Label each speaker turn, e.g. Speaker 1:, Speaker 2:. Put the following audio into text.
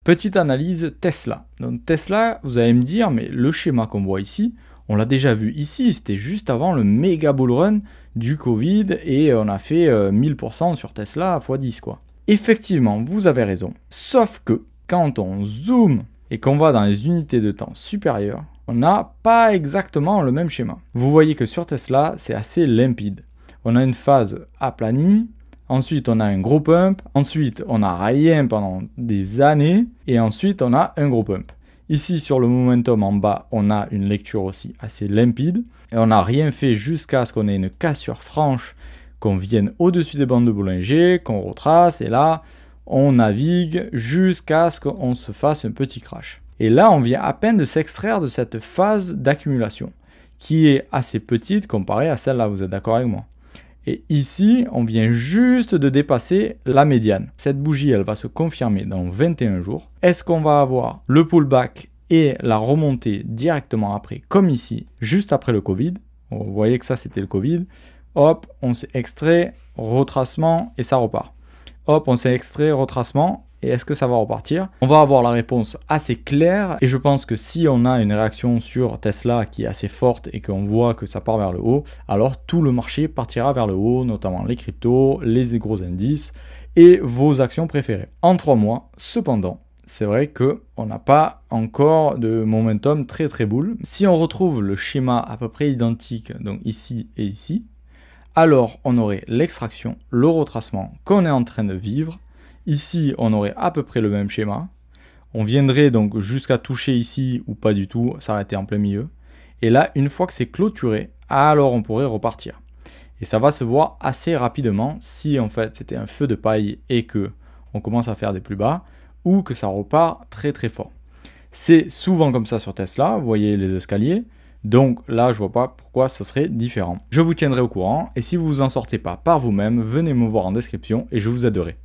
Speaker 1: Petite analyse Tesla. Donc Tesla, vous allez me dire, mais le schéma qu'on voit ici, on l'a déjà vu ici, c'était juste avant le méga bull run du Covid et on a fait 1000% sur Tesla x 10 quoi. Effectivement, vous avez raison. Sauf que quand on zoome et qu'on va dans les unités de temps supérieures, on n'a pas exactement le même schéma. Vous voyez que sur Tesla, c'est assez limpide. On a une phase aplanie, ensuite on a un gros pump, ensuite on n'a rien pendant des années, et ensuite on a un gros pump. Ici sur le momentum en bas, on a une lecture aussi assez limpide, et on n'a rien fait jusqu'à ce qu'on ait une cassure franche, qu'on vienne au-dessus des bandes de Bollinger, qu'on retrace, et là on navigue jusqu'à ce qu'on se fasse un petit crash. Et là, on vient à peine de s'extraire de cette phase d'accumulation, qui est assez petite comparée à celle-là, vous êtes d'accord avec moi? Et ici, on vient juste de dépasser la médiane. Cette bougie, elle va se confirmer dans 21 jours. Est-ce qu'on va avoir le pullback et la remontée directement après, comme ici, juste après le Covid? Vous voyez que ça, c'était le Covid. Hop, on s'est extrait, retracement, et ça repart. Hop, on s'est extrait, retracement, et est-ce que ça va repartir? On va avoir la réponse assez claire, et je pense que si on a une réaction sur Tesla qui est assez forte et qu'on voit que ça part vers le haut, alors tout le marché partira vers le haut, notamment les cryptos, les gros indices et vos actions préférées. En 3 mois, cependant, c'est vrai qu'on n'a pas encore de momentum très bull. Si on retrouve le schéma à peu près identique, donc ici et ici, alors on aurait l'extraction, le retracement qu'on est en train de vivre. Ici, on aurait à peu près le même schéma. On viendrait donc jusqu'à toucher ici ou pas du tout, s'arrêter en plein milieu. Et là, une fois que c'est clôturé, alors on pourrait repartir. Et ça va se voir assez rapidement si en fait c'était un feu de paille et que on commence à faire des plus bas ou que ça repart très fort. C'est souvent comme ça sur Tesla, vous voyez les escaliers. Donc là, je vois pas pourquoi ça serait différent. Je vous tiendrai au courant et si vous vous en sortez pas par vous-même, venez me voir en description et je vous aiderai.